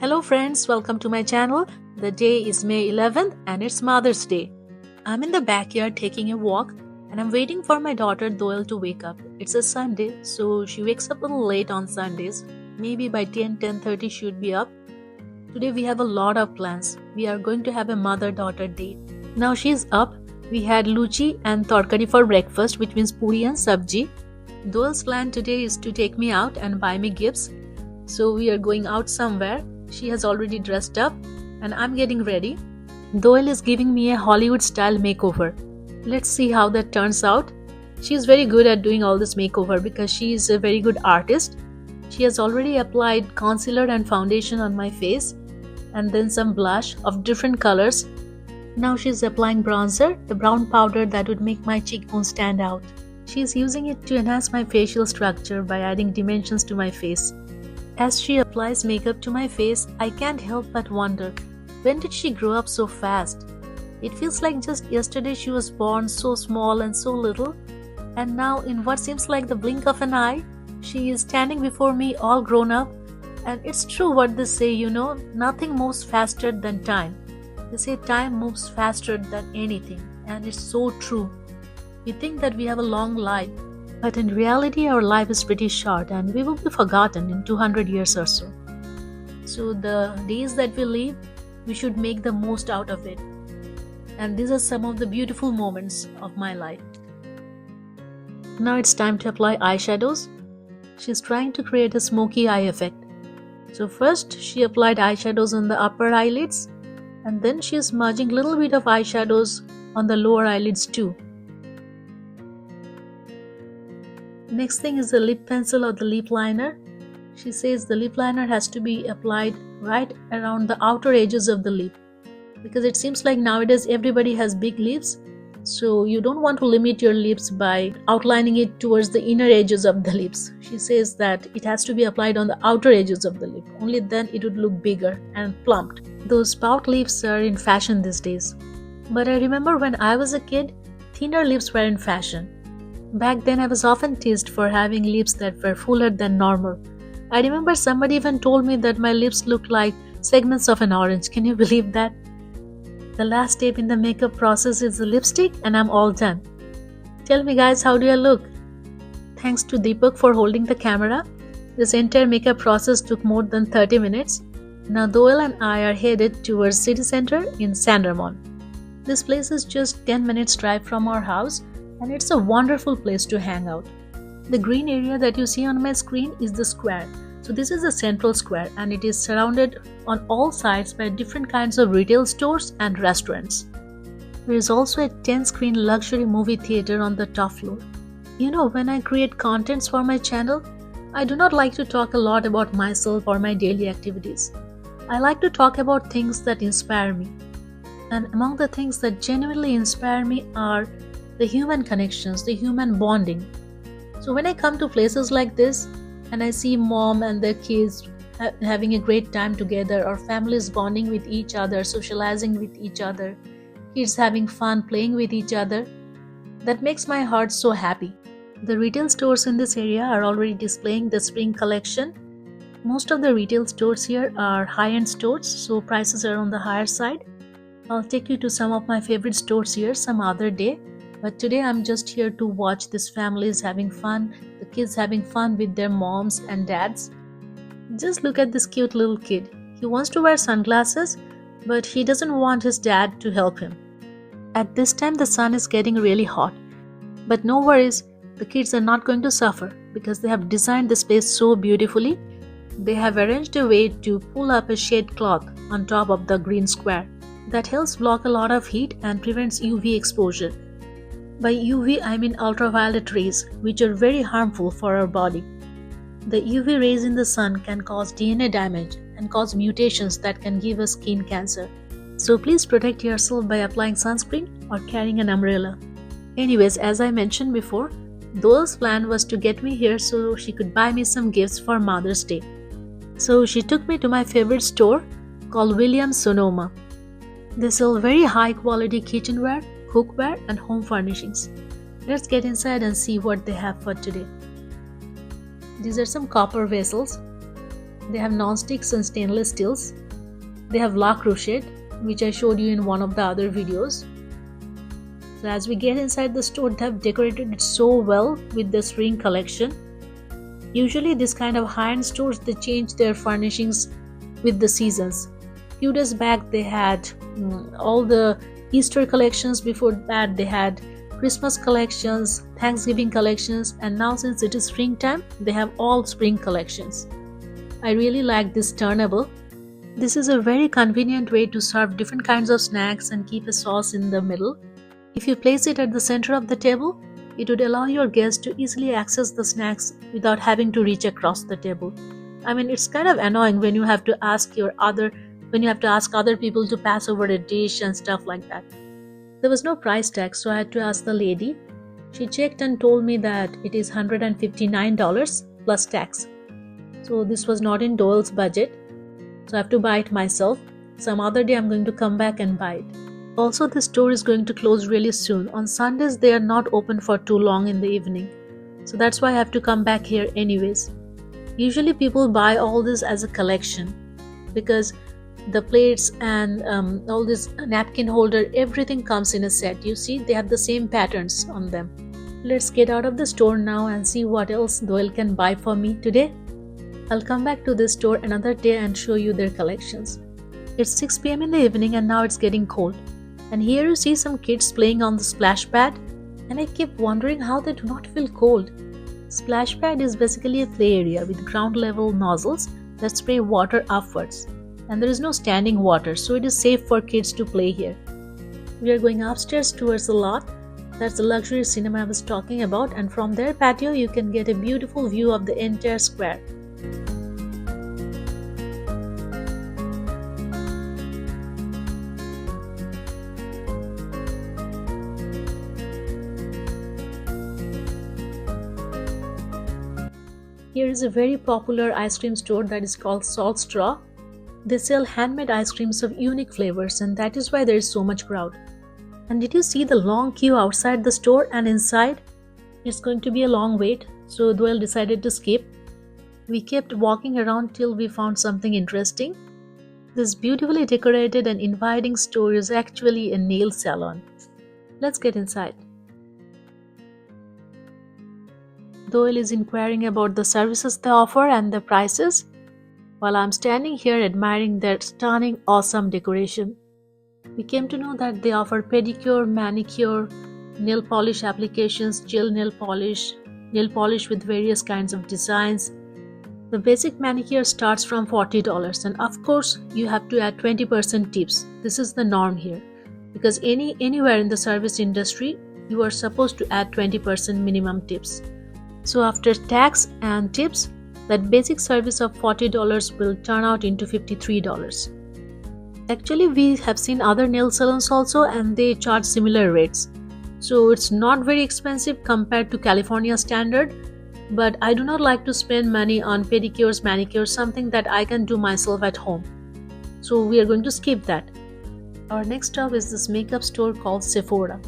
Hello friends, welcome to my channel. The day is May 11th and it's Mother's Day. I'm in the backyard taking a walk and I'm waiting for my daughter Doyle to wake up. It's a Sunday, so she wakes up a little late on Sundays. Maybe by 10:30 she would be up. Today we have a lot of plans. We are going to have a mother-daughter date. Now she's up. We had luchi and torkari for breakfast, which means puri and sabji. Doyle's plan today is to take me out and buy me gifts. So we are going out somewhere. She has already dressed up and I'm getting ready. Doyle is giving me a Hollywood style makeover. Let's see how that turns out. She is very good at doing all this makeover because she is a very good artist. She has already applied concealer and foundation on my face and then some blush of different colors. Now she is applying bronzer, the brown powder that would make my cheekbones stand out. She is using it to enhance my facial structure by adding dimensions to my face. As she applies makeup to my face, I can't help but wonder, when did she grow up so fast? It feels like just yesterday she was born so small and so little, and now in what seems like the blink of an eye, she is standing before me all grown up. And it's true what they say, nothing moves faster than time. They say time moves faster than anything, and it's so true. We think that we have a long life, but in reality our life is pretty short and we will be forgotten in 200 years or so. So the days that we live, we should make the most out of it. And these are some of the beautiful moments of my life. Now it's time to apply eyeshadows. She's trying to create a smoky eye effect. So first she applied eyeshadows on the upper eyelids and then she is smudging a little bit of eyeshadows on the lower eyelids too. Next thing is the lip pencil or the lip liner. She says the lip liner has to be applied right around the outer edges of the lip because it seems like nowadays everybody has big lips, so you don't want to limit your lips by outlining it towards the inner edges of the lips. She says that it has to be applied on the outer edges of the lip, only then it would look bigger and plumped. Those pout lips are in fashion these days, but I remember when I was a kid, thinner lips were in fashion. Back then I was often teased for having lips that were fuller than normal. I remember somebody even told me that my lips looked like segments of an orange. Can you believe that? The last step in the makeup process is the lipstick and I'm all done. Tell me guys, how do I look? Thanks to Deepak for holding the camera. This entire makeup process took more than 30 minutes. Now Doyle and I are headed towards City Center in San Ramon. This place is just 10 minutes drive from our house. And it's a wonderful place to hang out. The green area that you see on my screen is the square. So this is the central square and it is surrounded on all sides by different kinds of retail stores and restaurants. There is also a 10-screen luxury movie theater on the top floor. When I create contents for my channel, I do not like to talk a lot about myself or my daily activities. I like to talk about things that inspire me. And among the things that genuinely inspire me are the human connections, the human bonding. So when I come to places like this and I see mom and their kids having a great time together or families bonding with each other, socializing with each other, kids having fun playing with each other, that makes my heart so happy. The retail stores in this area are already displaying the spring collection. Most of the retail stores here are high-end stores, so prices are on the higher side. I'll take you to some of my favorite stores here some other day. But today I'm just here to watch these families having fun, the kids having fun with their moms and dads. Just look at this cute little kid. He wants to wear sunglasses, but he doesn't want his dad to help him. At this time the sun is getting really hot. But no worries, the kids are not going to suffer because they have designed the space so beautifully. They have arranged a way to pull up a shade cloth on top of the green square. That helps block a lot of heat and prevents UV exposure. By UV, I mean ultraviolet rays, which are very harmful for our body. The UV rays in the sun can cause DNA damage and cause mutations that can give us skin cancer. So please protect yourself by applying sunscreen or carrying an umbrella. Anyways, as I mentioned before, Doyle's plan was to get me here so she could buy me some gifts for Mother's Day. So she took me to my favorite store called Williams Sonoma. They sell very high quality kitchenware, cookware and home furnishings. Let's get inside and see what they have for today. These are some copper vessels. They have non-sticks and stainless steels. They have La Crochet, which I showed you in one of the other videos. So as we get inside the store, they have decorated it so well with the spring collection. Usually this kind of high-end stores, they change their furnishings with the seasons. Few days back they had all the Easter collections, before that they had Christmas collections, Thanksgiving collections, and now since it is springtime, they have all spring collections. I really like this turnable. This is a very convenient way to serve different kinds of snacks and keep a sauce in the middle. If you place it at the center of the table, it would allow your guests to easily access the snacks without having to reach across the table. I mean, it's kind of annoying when you have to ask other people to pass over a dish and stuff like that. There was no price tag, so I had to ask the lady. She checked and told me that it is $159 plus tax. So this was not in Doyle's budget, so I have to buy it myself. Some other day I'm going to come back and buy it. Also, the store is going to close really soon. On Sundays they are not open for too long in the evening, so that's why I have to come back here anyways. Usually people buy all this as a collection because the plates and all this napkin holder, everything comes in a set. You see, they have the same patterns on them. Let's get out of the store now and see what else Doyle can buy for me today. I'll come back to this store another day and show you their collections. It's 6 p.m. in the evening and now it's getting cold. And here you see some kids playing on the splash pad, and I keep wondering how they do not feel cold. Splash pad is basically a play area with ground level nozzles that spray water upwards, and there is no standing water, so it is safe for kids to play here. We are going upstairs towards the lot. That's the luxury cinema I was talking about, and from their patio you can get a beautiful view of the entire square. Here is a very popular ice cream store that is called Salt Straw. They sell handmade ice creams of unique flavors, and that is why there is so much crowd. And did you see the long queue outside the store and inside? It's going to be a long wait, so Doyle decided to skip. We kept walking around till we found something interesting. This beautifully decorated and inviting store is actually a nail salon. Let's get inside. Doyle is inquiring about the services they offer and the prices, while I'm standing here admiring their stunning, awesome decoration. We came to know that they offer pedicure, manicure, nail polish applications, gel nail polish with various kinds of designs. The basic manicure starts from $40, and of course you have to add 20% tips. This is the norm here, because anywhere in the service industry you are supposed to add 20% minimum tips. So after tax and tips, that basic service of $40 will turn out into $53. Actually, we have seen other nail salons also, and they charge similar rates. So it's not very expensive compared to California standard, but I do not like to spend money on pedicures, manicures, something that I can do myself at home. So we are going to skip that. Our next stop is this makeup store called Sephora.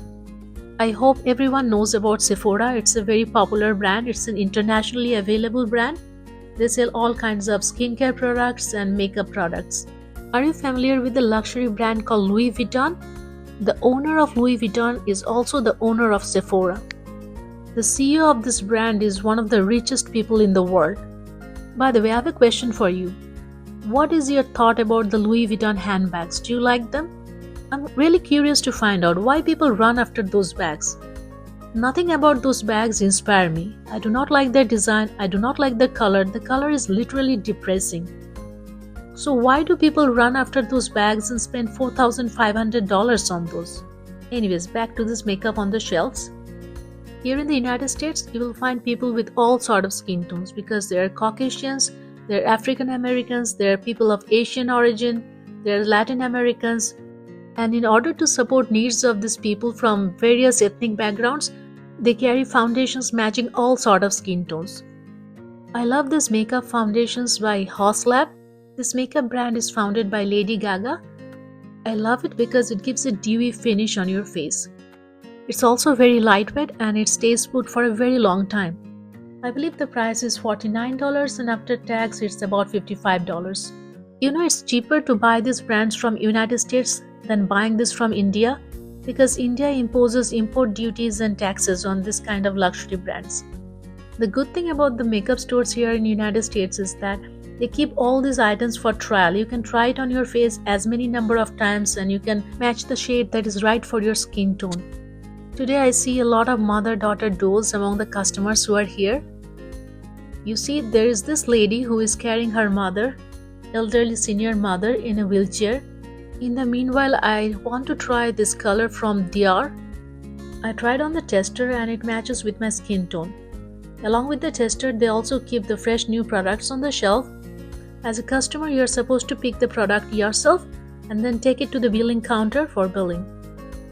I hope everyone knows about Sephora. It's a very popular brand. It's an internationally available brand. They sell all kinds of skincare products and makeup products. Are you familiar with the luxury brand called Louis Vuitton? The owner of Louis Vuitton is also the owner of Sephora. The CEO of this brand is one of the richest people in the world. By the way, I have a question for you. What is your thought about the Louis Vuitton handbags? Do you like them? I'm really curious to find out why people run after those bags. Nothing about those bags inspire me. I do not like their design. I do not like the color. The color is literally depressing. So why do people run after those bags and spend $4,500 on those? Anyways, back to this makeup on the shelves. Here in the United States, you will find people with all sorts of skin tones, because there are Caucasians, there are African Americans, there are people of Asian origin, there are Latin Americans. And in order to support needs of these people from various ethnic backgrounds, they carry foundations matching all sorts of skin tones. I love this makeup foundations by Haus Lab. This makeup brand is founded by Lady Gaga. I love it because it gives a dewy finish on your face. It's also very lightweight and it stays put for a very long time. I believe the price is $49 and after tax it's about $55. You know, it's cheaper to buy these brands from United States than buying this from India because India imposes import duties and taxes on this kind of luxury brands. The good thing about the makeup stores here in United States is that they keep all these items for trial. You can try it on your face as many number of times and you can match the shade that is right for your skin tone. Today I see a lot of mother-daughter duos among the customers who are here. You see, there is this lady who is carrying her mother, elderly senior mother, in a wheelchair. In the meanwhile, I want to try this color from Dior. I tried on the tester and it matches with my skin tone. Along with the tester, they also keep the fresh new products on the shelf. As a customer, you are supposed to pick the product yourself and then take it to the billing counter for billing.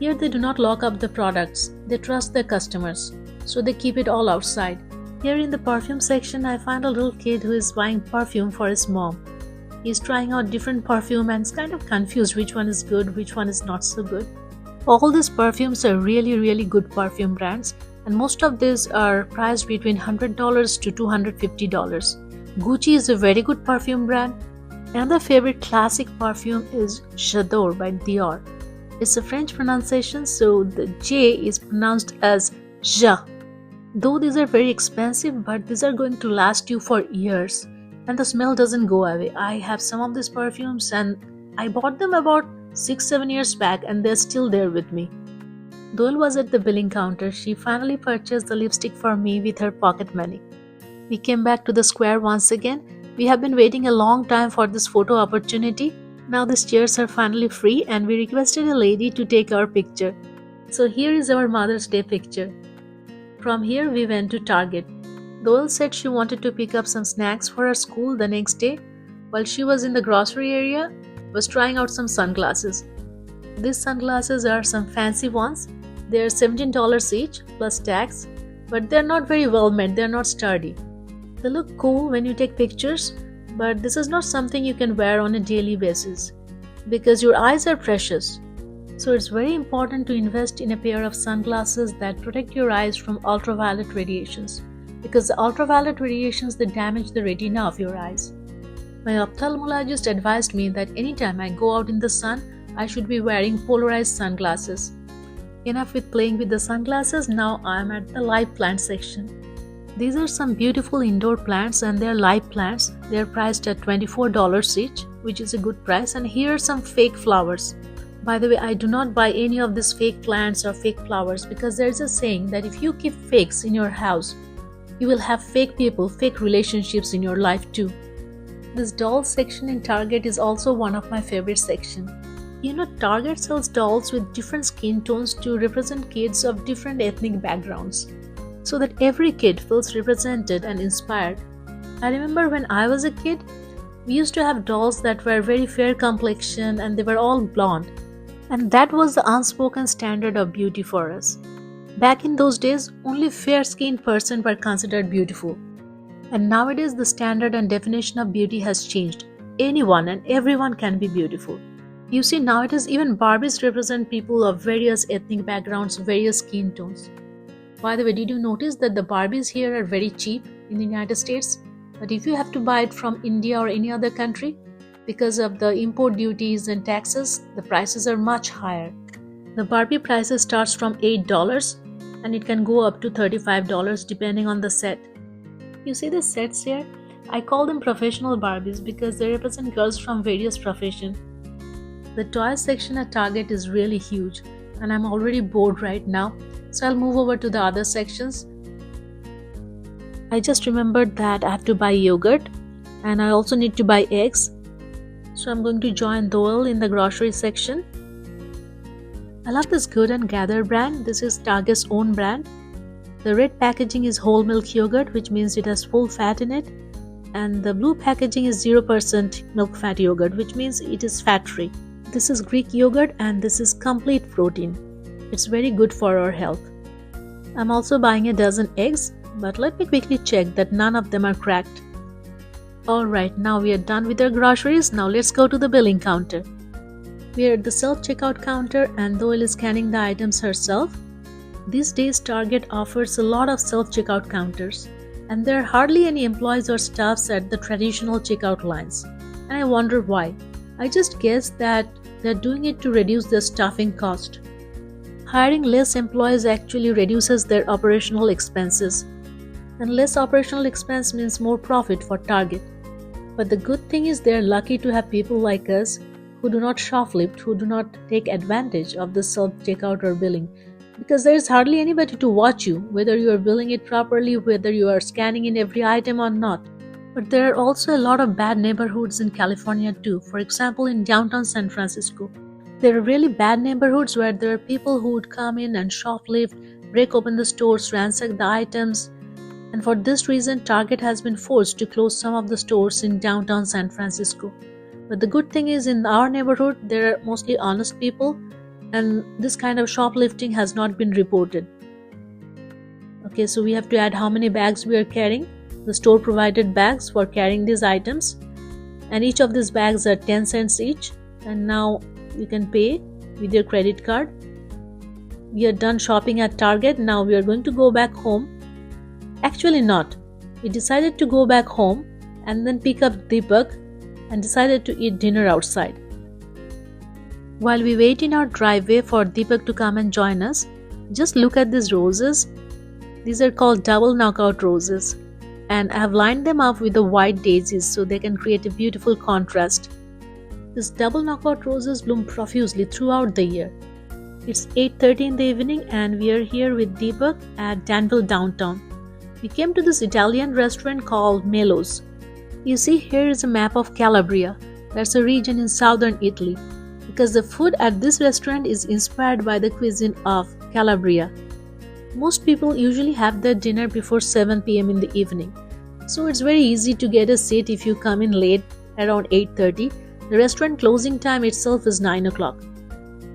Here they do not lock up the products, they trust their customers, so they keep it all outside. Here in the perfume section, I find a little kid who is buying perfume for his mom. He is trying out different perfume and is kind of confused which one is good, which one is not so good. All these perfumes are really good perfume brands and most of these are priced between $100 to $250. Gucci is a very good perfume brand. Another favorite classic perfume is J'adore by Dior. It's a French pronunciation, so the J is pronounced as Ja. Though these are very expensive, but these are going to last you for years and the smell doesn't go away. I have some of these perfumes and I bought them about 6-7 years back and they're still there with me. Doyle was at the billing counter. She finally purchased the lipstick for me with her pocket money. We came back to the square once again. We have been waiting a long time for this photo opportunity. Now these chairs are finally free and we requested a lady to take our picture. So here is our Mother's Day picture. From here we went to Target. Doyle said she wanted to pick up some snacks for her school the next day. While she was in the grocery area, was trying out some sunglasses. These sunglasses are some fancy ones. They are $17 each plus tax, but they're not very well made, they're not sturdy. They look cool when you take pictures, but this is not something you can wear on a daily basis because your eyes are precious. So it's very important to invest in a pair of sunglasses that protect your eyes from ultraviolet radiations because the ultraviolet radiations they damage the retina of your eyes. My ophthalmologist advised me that anytime I go out in the sun, I should be wearing polarized sunglasses. Enough with playing with the sunglasses, now I am at the live plant section. These are some beautiful indoor plants and they are live plants. They are priced at $24 each, which is a good price, and here are some fake flowers. By the way, I do not buy any of these fake plants or fake flowers because there is a saying that if you keep fakes in your house, you will have fake people, fake relationships in your life too. This doll section in Target is also one of my favorite sections. You know, Target sells dolls with different skin tones to represent kids of different ethnic backgrounds, so that every kid feels represented and inspired. I remember when I was a kid, we used to have dolls that were very fair complexion and they were all blonde. And that was the unspoken standard of beauty for us. Back in those days, only fair-skinned persons were considered beautiful. And nowadays, the standard and definition of beauty has changed. Anyone and everyone can be beautiful. You see, nowadays even Barbies represent people of various ethnic backgrounds, various skin tones. By the way, did you notice that the Barbies here are very cheap in the United States? But if you have to buy it from India or any other country, because of the import duties and taxes, the prices are much higher. The Barbie prices starts from $8 and it can go up to $35 depending on the set. You see the sets here? I call them professional Barbies because they represent girls from various professions. The toy section at Target is really huge and I'm already bored right now, so I'll move over to the other sections. I just remembered that I have to buy yogurt and I also need to buy eggs, so I'm going to join Doyle in the grocery section. I love this Good and Gather brand. This is Target's own brand. The red packaging is whole milk yogurt, which means it has full fat in it, and the blue packaging is 0% milk fat yogurt, which means it is fat free. This is Greek yogurt and this is complete protein. It's very good for our health. I'm also buying a dozen eggs, but let me quickly check that none of them are cracked. Alright, now we are done with our groceries. Now let's go to the billing counter. We are at the self-checkout counter and Doyle is scanning the items herself. These days Target offers a lot of self-checkout counters. and there are hardly any employees or staffs at the traditional checkout lines. And I wonder why. I just guess that they're doing it to reduce their staffing cost. Hiring less employees actually reduces their operational expenses, and less operational expense means more profit for Target. But the good thing is they're lucky to have people like us who do not shoplift, who do not take advantage of the self-checkout or billing, because there is hardly anybody to watch you, whether you are billing it properly, whether you are scanning in every item or not. But there are also a lot of bad neighborhoods in California too. For example, in downtown San Francisco, there are really bad neighborhoods where there are people who would come in and shoplift, break open the stores, ransack the items. And for this reason, Target has been forced to close some of the stores in downtown San Francisco. But the good thing is, in our neighborhood, there are mostly honest people, and this kind of shoplifting has not been reported. Okay, so we have to add how many bags we are carrying, the store provided bags for carrying these items, and each of these bags are 10 cents each. And now you can pay with your credit card. We are done shopping at Target. Now we are going to go back home. Actually not. We decided to go back home and then pick up Deepak and decided to eat dinner outside. While we wait in our driveway for Deepak to come and join us, just look at these roses. These are called double knockout roses, and I have lined them up with the white daisies so they can create a beautiful contrast. These double knockout roses bloom profusely throughout the year. It's 8:30 in the evening and we are here with Deepak at Danville downtown. We came to this Italian restaurant called Melo's. You see, here is a map of Calabria. That's a region in southern Italy, because the food at this restaurant is inspired by the cuisine of Calabria. Most people usually have their dinner before 7 p.m. in the evening, so it's very easy to get a seat if you come in late around 8:30. The restaurant closing time itself is 9 o'clock.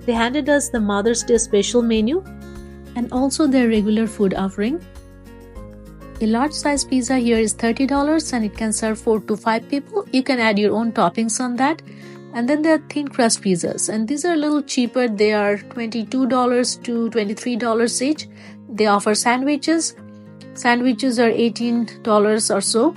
They handed us the Mother's Day special menu and also their regular food offering. A large size pizza here is $30 and it can serve 4 to 5 people. You can add your own toppings on that. And then there are thin crust pizzas, and these are a little cheaper. They are $22 to $23 each. They offer sandwiches. Sandwiches are $18 or so.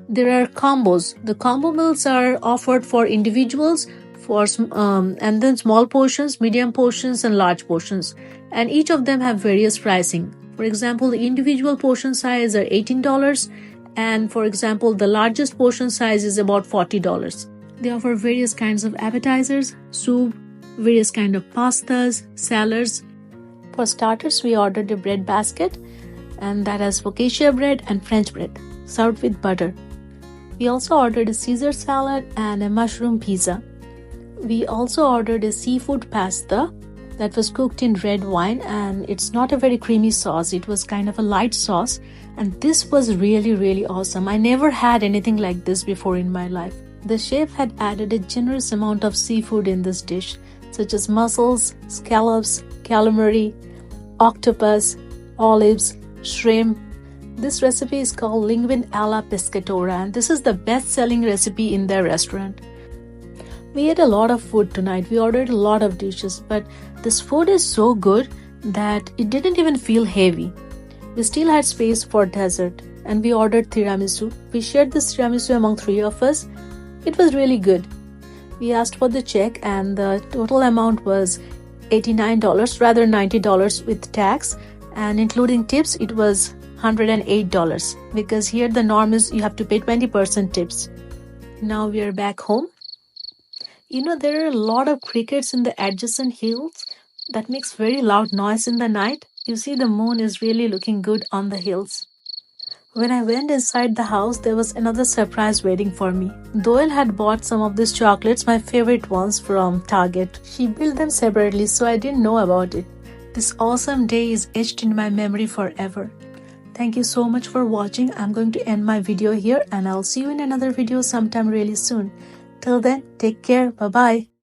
There are combos. The combo meals are offered for individuals, and then small portions, medium portions, and large portions. And each of them have various pricing. For example, the individual portion size are $18, and for example, the largest portion size is about $40. They offer various kinds of appetizers, soup, various kinds of pastas, salads. For starters, we ordered a bread basket, and that has focaccia bread and French bread, served with butter. We also ordered a Caesar salad and a mushroom pizza. We also ordered a seafood pasta that was cooked in red wine, and it's not a very creamy sauce. It was kind of a light sauce, and this was really awesome. I never had anything like this before in my life. The chef had added a generous amount of seafood in this dish, such as mussels, scallops, calamari, octopus, olives, shrimp. This recipe is called linguine alla pescatora, and this is the best-selling recipe in their restaurant. We ate a lot of food tonight. We ordered a lot of dishes, but this food is so good that it didn't even feel heavy. We still had space for dessert, and we ordered tiramisu. We shared this tiramisu among 3 of us. It was really good. We asked for the check, and the total amount was $89, rather $90 with tax, and including tips it was $108, because here the norm is you have to pay 20% tips. Now we are back home. You know, there are a lot of crickets in the adjacent hills that makes very loud noise in the night. You see, the moon is really looking good on the hills. When I went inside the house, there was another surprise waiting for me. Doyle had bought some of these chocolates, my favorite ones, from Target. She built them separately, so I didn't know about it. This awesome day is etched in my memory forever. Thank you so much for watching. I'm going to end my video here, and I'll see you in another video sometime really soon. Till then, take care. Bye-bye.